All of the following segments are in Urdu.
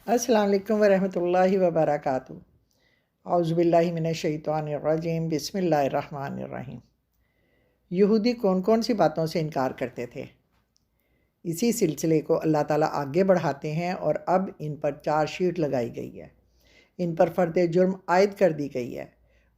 السلام علیکم ورحمۃ اللہ وبرکاتہ۔ اعوذ باللہ من الشیطان الرجیم، بسم اللہ الرحمن الرحیم۔ یہودی کون کون سی باتوں سے انکار کرتے تھے؟ اسی سلسلے کو اللہ تعالیٰ آگے بڑھاتے ہیں اور اب ان پر چارج شیٹ لگائی گئی ہے، ان پر فرد جرم عائد کر دی گئی ہے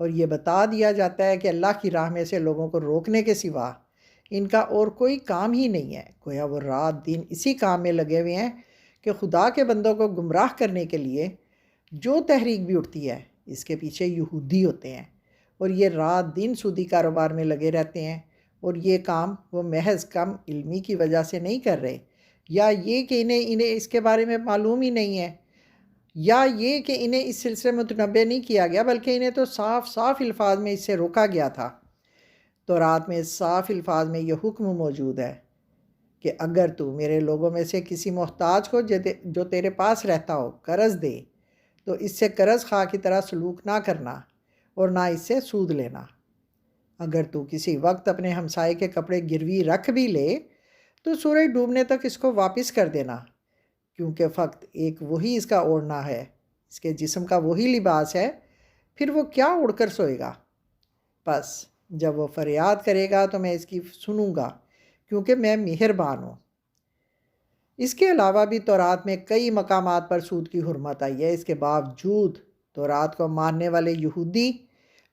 اور یہ بتا دیا جاتا ہے کہ اللہ کی راہ میں سے لوگوں کو روکنے کے سوا ان کا اور کوئی کام ہی نہیں ہے۔ گویا وہ رات دن اسی کام میں لگے ہوئے ہیں کہ خدا کے بندوں کو گمراہ کرنے کے لیے جو تحریک بھی اٹھتی ہے اس کے پیچھے یہودی ہوتے ہیں، اور یہ رات دن سودی کاروبار میں لگے رہتے ہیں۔ اور یہ کام وہ محض کم علمی کی وجہ سے نہیں کر رہے، یا یہ کہ انہیں اس کے بارے میں معلوم ہی نہیں ہے، یا یہ کہ انہیں اس سلسلے میں متنبہ نہیں کیا گیا، بلکہ انہیں تو صاف صاف الفاظ میں اس سے روکا گیا تھا۔ تورات میں صاف الفاظ میں یہ حکم موجود ہے کہ اگر تو میرے لوگوں میں سے کسی محتاج کو جو تیرے پاس رہتا ہو قرض دے تو اس سے قرض خواہ کی طرح سلوک نہ کرنا اور نہ اس سے سود لینا۔ اگر تو کسی وقت اپنے ہمسائے کے کپڑے گروی رکھ بھی لے تو سورج ڈوبنے تک اس کو واپس کر دینا، کیونکہ فقط ایک وہی اس کا اوڑھنا ہے، اس کے جسم کا وہی لباس ہے، پھر وہ کیا اڑ کر سوئے گا؟ بس جب وہ فریاد کرے گا تو میں اس کی سنوں گا، کیونکہ میں مہربان ہوں۔ اس کے علاوہ بھی تورات میں کئی مقامات پر سود کی حرمت آئی ہے۔ اس کے باوجود تورات کو ماننے والے یہودی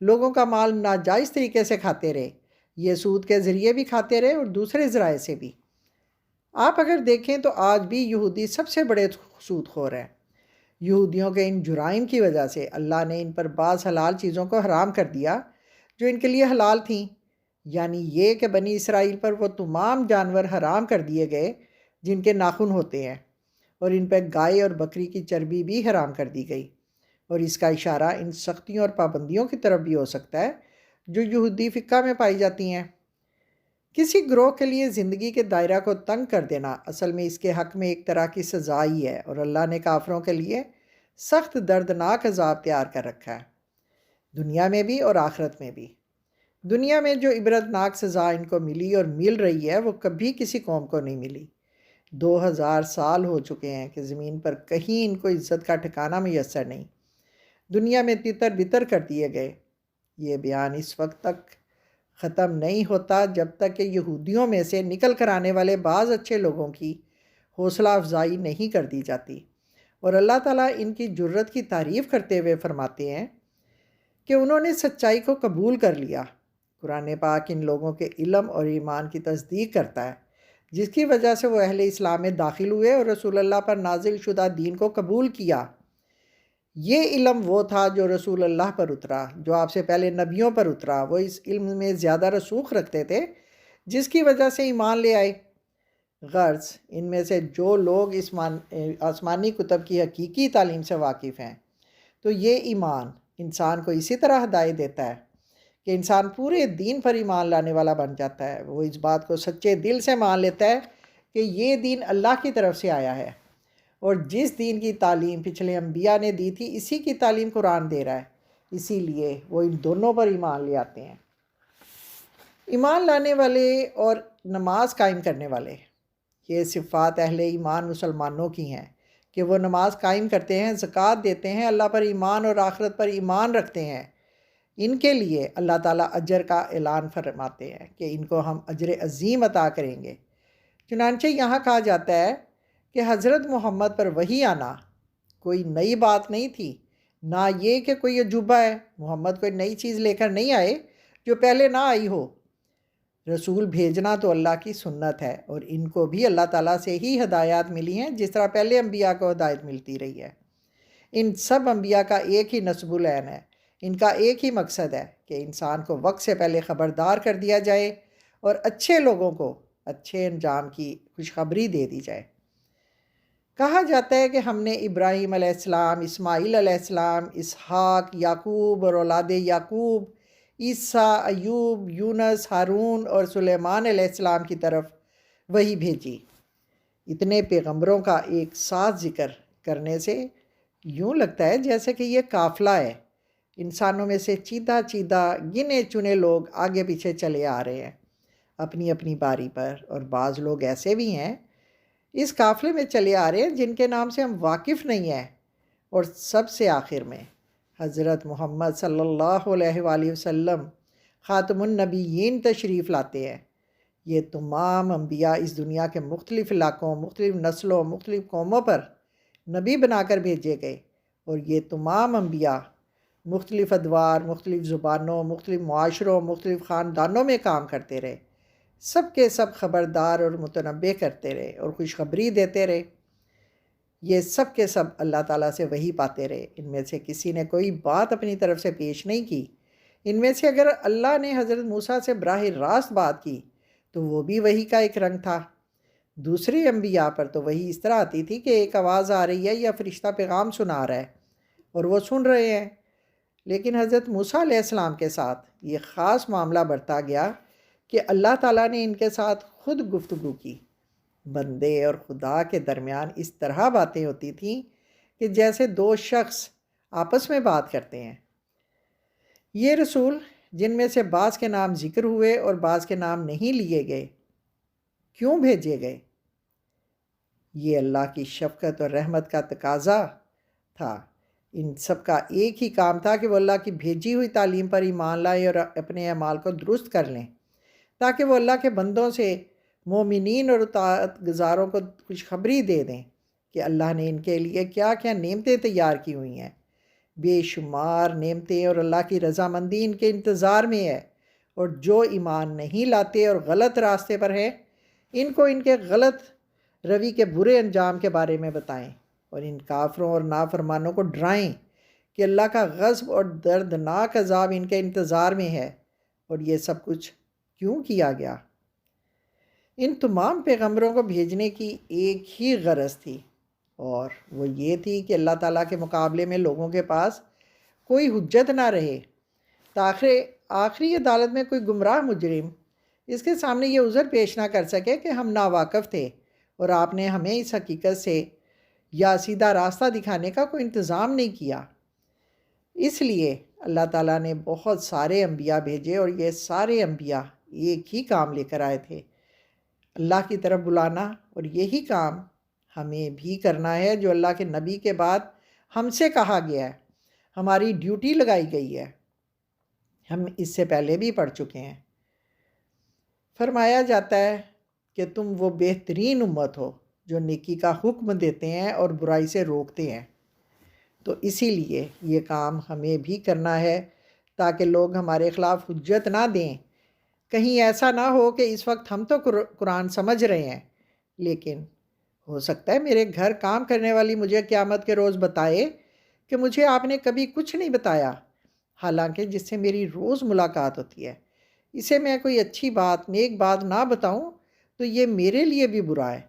لوگوں کا مال ناجائز طریقے سے کھاتے رہے، یہ سود کے ذریعے بھی کھاتے رہے اور دوسرے ذرائع سے بھی۔ آپ اگر دیکھیں تو آج بھی یہودی سب سے بڑے سود خور ہیں۔ یہودیوں کے ان جرائم کی وجہ سے اللہ نے ان پر بعض حلال چیزوں کو حرام کر دیا جو ان کے لیے حلال تھیں، یعنی یہ کہ بنی اسرائیل پر وہ تمام جانور حرام کر دیے گئے جن کے ناخن ہوتے ہیں، اور ان پہ گائے اور بکری کی چربی بھی حرام کر دی گئی۔ اور اس کا اشارہ ان سختیوں اور پابندیوں کی طرف بھی ہو سکتا ہے جو یہودی فقہ میں پائی جاتی ہیں۔ کسی گروہ کے لیے زندگی کے دائرہ کو تنگ کر دینا اصل میں اس کے حق میں ایک طرح کی سزا ہی ہے، اور اللہ نے کافروں کے لیے سخت دردناک عذاب تیار کر رکھا ہے، دنیا میں بھی اور آخرت میں بھی۔ دنیا میں جو عبرتناک سزا ان کو ملی اور مل رہی ہے وہ کبھی کسی قوم کو نہیں ملی۔ 2000 سال ہو چکے ہیں کہ زمین پر کہیں ان کو عزت کا ٹھکانہ میسر نہیں، دنیا میں تتر بتر کر دیے گئے۔ یہ بیان اس وقت تک ختم نہیں ہوتا جب تک کہ یہودیوں میں سے نکل کر آنے والے بعض اچھے لوگوں کی حوصلہ افزائی نہیں کر دی جاتی، اور اللہ تعالیٰ ان کی جرت کی تعریف کرتے ہوئے فرماتے ہیں کہ انہوں نے سچائی کو قبول کر لیا۔ قرآن پاک ان لوگوں کے علم اور ایمان کی تصدیق کرتا ہے، جس کی وجہ سے وہ اہل اسلام میں داخل ہوئے اور رسول اللہ پر نازل شدہ دین کو قبول کیا۔ یہ علم وہ تھا جو رسول اللہ پر اترا، جو آپ سے پہلے نبیوں پر اترا۔ وہ اس علم میں زیادہ رسوخ رکھتے تھے جس کی وجہ سے ایمان لے آئے۔ غرض ان میں سے جو لوگ آسمانی کتب کی حقیقی تعلیم سے واقف ہیں، تو یہ ایمان انسان کو اسی طرح ہدایت دیتا ہے کہ انسان پورے دین پر ایمان لانے والا بن جاتا ہے۔ وہ اس بات کو سچے دل سے مان لیتا ہے کہ یہ دین اللہ کی طرف سے آیا ہے، اور جس دین کی تعلیم پچھلے انبیاء نے دی تھی اسی کی تعلیم قرآن دے رہا ہے، اسی لیے وہ ان دونوں پر ایمان لے آتے ہیں۔ ایمان لانے والے اور نماز قائم کرنے والے، یہ صفات اہل ایمان مسلمانوں کی ہیں کہ وہ نماز قائم کرتے ہیں، زکوٰۃ دیتے ہیں، اللہ پر ایمان اور آخرت پر ایمان رکھتے ہیں۔ ان کے لیے اللہ تعالیٰ اجر کا اعلان فرماتے ہیں کہ ان کو ہم اجر عظیم عطا کریں گے۔ چنانچہ یہاں کہا جاتا ہے کہ حضرت محمد پر وحی آنا کوئی نئی بات نہیں تھی، نہ یہ کہ کوئی عجوبہ ہے۔ محمد کوئی نئی چیز لے کر نہیں آئے جو پہلے نہ آئی ہو۔ رسول بھیجنا تو اللہ کی سنت ہے، اور ان کو بھی اللہ تعالیٰ سے ہی ہدایات ملی ہیں جس طرح پہلے انبیاء کو ہدایت ملتی رہی ہے۔ ان سب انبیاء کا ایک ہی نصب العین ہے، ان کا ایک ہی مقصد ہے کہ انسان کو وقت سے پہلے خبردار کر دیا جائے اور اچھے لوگوں کو اچھے انجام کی خوشخبری دے دی جائے۔ کہا جاتا ہے کہ ہم نے ابراہیم علیہ السلام، اسماعیل علیہ السلام، اسحاق، یعقوب اور اولاد یعقوب، عیسیٰ، ایوب، یونس، ہارون اور سلیمان علیہ السلام کی طرف وحی بھیجی۔ اتنے پیغمبروں کا ایک ساتھ ذکر کرنے سے یوں لگتا ہے جیسے کہ یہ قافلہ ہے، انسانوں میں سے چیدہ چیدہ گنے چنے لوگ آگے پیچھے چلے آ رہے ہیں اپنی اپنی باری پر، اور بعض لوگ ایسے بھی ہیں اس قافلے میں چلے آ رہے ہیں جن کے نام سے ہم واقف نہیں ہیں، اور سب سے آخر میں حضرت محمد صلی اللہ علیہ وآلہ وسلم خاتم النبیین تشریف لاتے ہیں۔ یہ تمام انبیاء اس دنیا کے مختلف علاقوں، مختلف نسلوں، مختلف قوموں پر نبی بنا کر بھیجے گئے، اور یہ تمام انبیاء مختلف ادوار، مختلف زبانوں، مختلف معاشروں، مختلف خاندانوں میں کام کرتے رہے، سب کے سب خبردار اور متنبہ کرتے رہے اور خوشخبری دیتے رہے۔ یہ سب کے سب اللہ تعالیٰ سے وحی پاتے رہے، ان میں سے کسی نے کوئی بات اپنی طرف سے پیش نہیں کی۔ ان میں سے اگر اللہ نے حضرت موسیٰ سے براہ راست بات کی تو وہ بھی وحی کا ایک رنگ تھا۔ دوسرے انبیاء پر تو وحی اس طرح آتی تھی کہ ایک آواز آ رہی ہے یا فرشتہ پیغام سنا رہا ہے اور وہ سن رہے ہیں، لیکن حضرت موسیٰ علیہ السلام کے ساتھ یہ خاص معاملہ برتا گیا کہ اللہ تعالیٰ نے ان کے ساتھ خود گفتگو کی۔ بندے اور خدا کے درمیان اس طرح باتیں ہوتی تھیں کہ جیسے دو شخص آپس میں بات کرتے ہیں۔ یہ رسول جن میں سے بعض کے نام ذکر ہوئے اور بعض کے نام نہیں لیے گئے، کیوں بھیجے گئے؟ یہ اللہ کی شفقت اور رحمت کا تقاضا تھا۔ ان سب کا ایک ہی کام تھا کہ وہ اللہ کی بھیجی ہوئی تعلیم پر ایمان لائیں اور اپنے اعمال کو درست کر لیں، تاکہ وہ اللہ کے بندوں سے، مومنین اور اطاعت گزاروں کو خوشخبری دے دیں کہ اللہ نے ان کے لیے کیا کیا نعمتیں تیار کی ہوئی ہیں۔ بے شمار نعمتیں اور اللہ کی رضامندی ان کے انتظار میں ہے، اور جو ایمان نہیں لاتے اور غلط راستے پر ہیں، ان کو ان کے غلط روی کے برے انجام کے بارے میں بتائیں، اور ان کافروں اور نافرمانوں کو ڈرائیں کہ اللہ کا غضب اور دردناک عذاب ان کے انتظار میں ہے۔ اور یہ سب کچھ کیوں کیا گیا؟ ان تمام پیغمبروں کو بھیجنے کی ایک ہی غرض تھی، اور وہ یہ تھی کہ اللہ تعالیٰ کے مقابلے میں لوگوں کے پاس کوئی حجت نہ رہے، تاکہ آخری عدالت میں کوئی گمراہ مجرم اس کے سامنے یہ عذر پیش نہ کر سکے کہ ہم ناواقف تھے اور آپ نے ہمیں اس حقیقت سے یا سیدھا راستہ دکھانے کا کوئی انتظام نہیں کیا۔ اس لیے اللہ تعالیٰ نے بہت سارے انبیاء بھیجے، اور یہ سارے انبیاء ایک ہی کام لے کر آئے تھے، اللہ کی طرف بلانا، اور یہی کام ہمیں بھی کرنا ہے جو اللہ کے نبی کے بعد ہم سے کہا گیا ہے، ہماری ڈیوٹی لگائی گئی ہے۔ ہم اس سے پہلے بھی پڑھ چکے ہیں۔ فرمایا جاتا ہے کہ تم وہ بہترین امت ہو جو نیکی کا حکم دیتے ہیں اور برائی سے روکتے ہیں۔ تو اسی لیے یہ کام ہمیں بھی کرنا ہے تاکہ لوگ ہمارے خلاف حجت نہ دیں۔ کہیں ایسا نہ ہو کہ اس وقت ہم تو قرآن سمجھ رہے ہیں، لیکن ہو سکتا ہے میرے گھر کام کرنے والی مجھے قیامت کے روز بتائے کہ مجھے آپ نے کبھی کچھ نہیں بتایا، حالانکہ جس سے میری روز ملاقات ہوتی ہے، اسے میں کوئی اچھی بات، نیک بات نہ بتاؤں تو یہ میرے لیے بھی برا ہے۔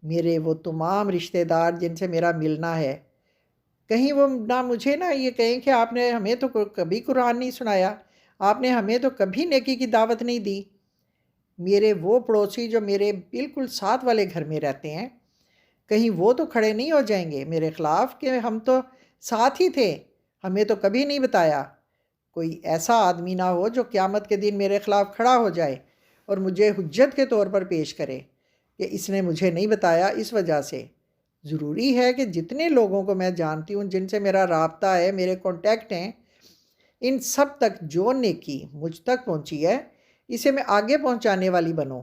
میرے وہ تمام رشتہ دار جن سے میرا ملنا ہے، کہیں وہ نہ مجھے نہ یہ کہیں کہ آپ نے ہمیں تو کبھی قرآن نہیں سنایا، آپ نے ہمیں تو کبھی نیکی کی دعوت نہیں دی۔ میرے وہ پڑوسی جو میرے بالکل ساتھ والے گھر میں رہتے ہیں، کہیں وہ تو کھڑے نہیں ہو جائیں گے میرے خلاف کہ ہم تو ساتھ ہی تھے، ہمیں تو کبھی نہیں بتایا۔ کوئی ایسا آدمی نہ ہو جو قیامت کے دن میرے خلاف کھڑا ہو جائے اور مجھے حجت کے طور پر پیش کرے کہ اس نے مجھے نہیں بتایا اس وجہ سے۔ ضروری ہے کہ جتنے لوگوں کو میں جانتی ہوں، جن سے میرا رابطہ ہے، میرے کانٹیکٹ ہیں، ان سب تک جو نیکی مجھ تک پہنچی ہے اسے میں آگے پہنچانے والی بنوں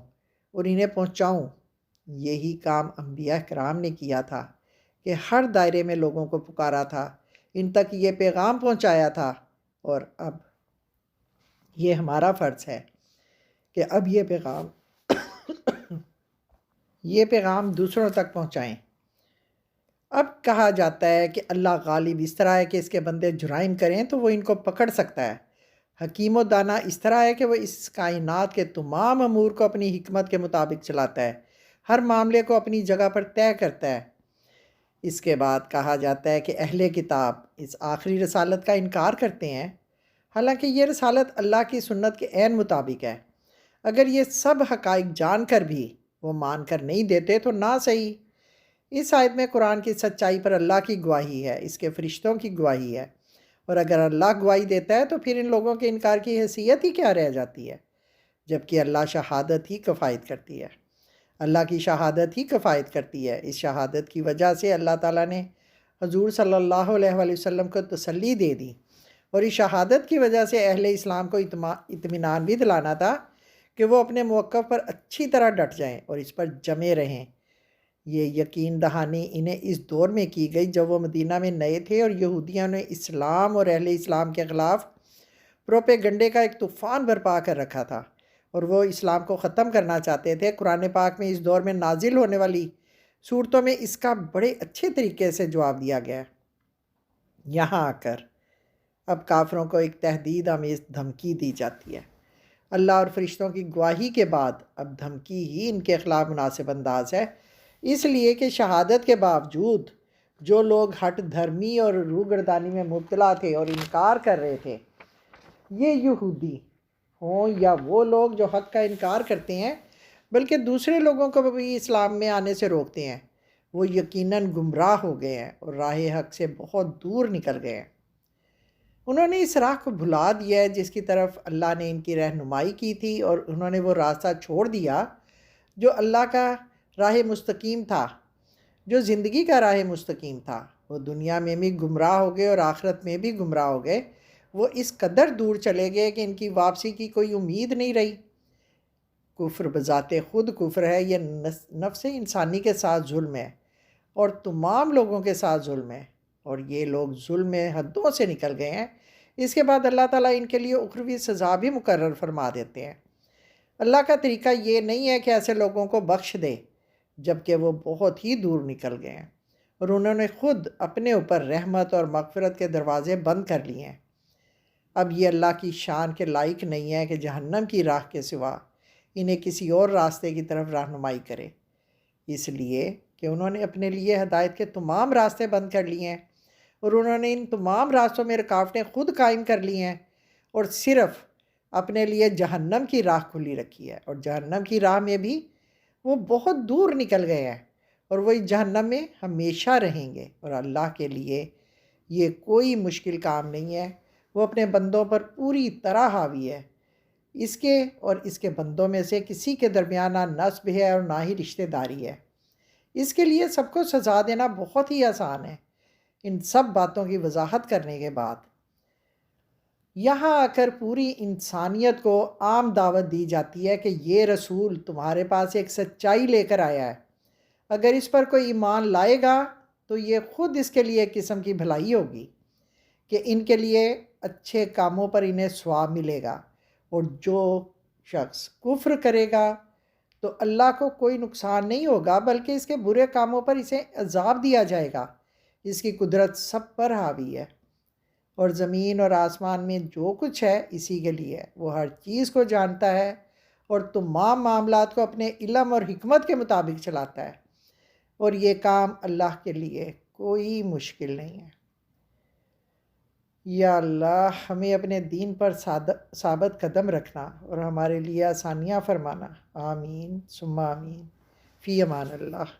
اور انہیں پہنچاؤں۔ یہی کام انبیاء کرام نے کیا تھا کہ ہر دائرے میں لوگوں کو پکارا تھا، ان تک یہ پیغام پہنچایا تھا، اور اب یہ ہمارا فرض ہے کہ اب یہ پیغام دوسروں تک پہنچائیں۔ اب کہا جاتا ہے کہ اللہ غالب اس طرح ہے کہ اس کے بندے جرائم کریں تو وہ ان کو پکڑ سکتا ہے، حکیم و دانا اس طرح ہے کہ وہ اس کائنات کے تمام امور کو اپنی حکمت کے مطابق چلاتا ہے، ہر معاملے کو اپنی جگہ پر طے کرتا ہے۔ اس کے بعد کہا جاتا ہے کہ اہل کتاب اس آخری رسالت کا انکار کرتے ہیں، حالانکہ یہ رسالت اللہ کی سنت کے عین مطابق ہے۔ اگر یہ سب حقائق جان کر بھی وہ مان کر نہیں دیتے تو نہ صحیح۔ اس آیت میں قرآن کی سچائی پر اللہ کی گواہی ہے، اس کے فرشتوں کی گواہی ہے، اور اگر اللہ گواہی دیتا ہے تو پھر ان لوگوں کے انکار کی حیثیت ہی کیا رہ جاتی ہے، جبکہ اللہ شہادت ہی کفایت کرتی ہے۔ اللہ کی شہادت ہی کفایت کرتی ہے۔ اس شہادت کی وجہ سے اللہ تعالیٰ نے حضور صلی اللہ علیہ وآلہ وسلم کو تسلی دے دی، اور اس شہادت کی وجہ سے اہل اسلام کو اطمینان بھی دلانا تھا کہ وہ اپنے موقف پر اچھی طرح ڈٹ جائیں اور اس پر جمے رہیں۔ یہ یقین دہانی انہیں اس دور میں کی گئی جب وہ مدینہ میں نئے تھے اور یہودیوں نے اسلام اور اہل اسلام کے خلاف پروپیگنڈے کا ایک طوفان برپا کر رکھا تھا، اور وہ اسلام کو ختم کرنا چاہتے تھے۔ قرآن پاک میں اس دور میں نازل ہونے والی صورتوں میں اس کا بڑے اچھے طریقے سے جواب دیا گیا ہے۔ یہاں آ کر اب کافروں کو ایک تہدید آمیز دھمکی دی جاتی ہے۔ اللہ اور فرشتوں کی گواہی کے بعد اب دھمکی ہی ان کے خلاف مناسب انداز ہے، اس لیے کہ شہادت کے باوجود جو لوگ ہٹ دھرمی اور روگردانی میں مبتلا تھے اور انکار کر رہے تھے، یہ یہودی ہوں یا وہ لوگ جو حق کا انکار کرتے ہیں بلکہ دوسرے لوگوں کو بھی اسلام میں آنے سے روکتے ہیں، وہ یقیناً گمراہ ہو گئے ہیں اور راہ حق سے بہت دور نکل گئے ہیں۔ انہوں نے اس راہ کو بھلا دیا ہے جس کی طرف اللہ نے ان کی رہنمائی کی تھی، اور انہوں نے وہ راستہ چھوڑ دیا جو اللہ کا راہ مستقیم تھا، جو زندگی کا راہ مستقیم تھا۔ وہ دنیا میں بھی گمراہ ہو گئے اور آخرت میں بھی گمراہ ہو گئے۔ وہ اس قدر دور چلے گئے کہ ان کی واپسی کی کوئی امید نہیں رہی۔ کفر بذات خود کفر ہے، یہ نفس انسانی کے ساتھ ظلم ہے اور تمام لوگوں کے ساتھ ظلم ہے، اور یہ لوگ ظلم میں حدوں سے نکل گئے ہیں۔ اس کے بعد اللہ تعالیٰ ان کے لیے اخروی سزا بھی مقرر فرما دیتے ہیں۔ اللہ کا طریقہ یہ نہیں ہے کہ ایسے لوگوں کو بخش دے جبکہ وہ بہت ہی دور نکل گئے ہیں اور انہوں نے خود اپنے اوپر رحمت اور مغفرت کے دروازے بند کر لیے ہیں۔ اب یہ اللہ کی شان کے لائق نہیں ہے کہ جہنم کی راہ کے سوا انہیں کسی اور راستے کی طرف رہنمائی کرے، اس لیے کہ انہوں نے اپنے لیے ہدایت کے تمام راستے بند کر لیے ہیں، اور انہوں نے ان تمام راستوں میں رکاوٹیں خود قائم کر لی ہیں اور صرف اپنے لیے جہنم کی راہ کھلی رکھی ہے، اور جہنم کی راہ میں بھی وہ بہت دور نکل گئے ہیں اور وہ جہنم میں ہمیشہ رہیں گے۔ اور اللہ کے لیے یہ کوئی مشکل کام نہیں ہے، وہ اپنے بندوں پر پوری طرح حاوی ہے۔ اس کے اور اس کے بندوں میں سے کسی کے درمیان نہ نسب ہے اور نہ ہی رشتہ داری ہے۔ اس کے لیے سب کو سزا دینا بہت ہی آسان ہے۔ ان سب باتوں کی وضاحت کرنے کے بعد یہاں آ کر پوری انسانیت کو عام دعوت دی جاتی ہے کہ یہ رسول تمہارے پاس ایک سچائی لے کر آیا ہے، اگر اس پر کوئی ایمان لائے گا تو یہ خود اس کے لیے ایک قسم کی بھلائی ہوگی کہ ان کے لیے اچھے کاموں پر انہیں ثواب ملے گا، اور جو شخص کفر کرے گا تو اللہ کو کوئی نقصان نہیں ہوگا بلکہ اس کے برے کاموں پر اسے عذاب دیا جائے گا۔ اس کی قدرت سب پر حاوی ہے، اور زمین اور آسمان میں جو کچھ ہے اسی کے لیے ہے۔ وہ ہر چیز کو جانتا ہے اور تمام معاملات کو اپنے علم اور حکمت کے مطابق چلاتا ہے، اور یہ کام اللہ کے لیے کوئی مشکل نہیں ہے۔ یا اللہ ہمیں اپنے دین پر ثابت قدم رکھنا اور ہمارے لیے آسانیاں فرمانا۔ آمین ثم آمین۔ فی امان اللہ۔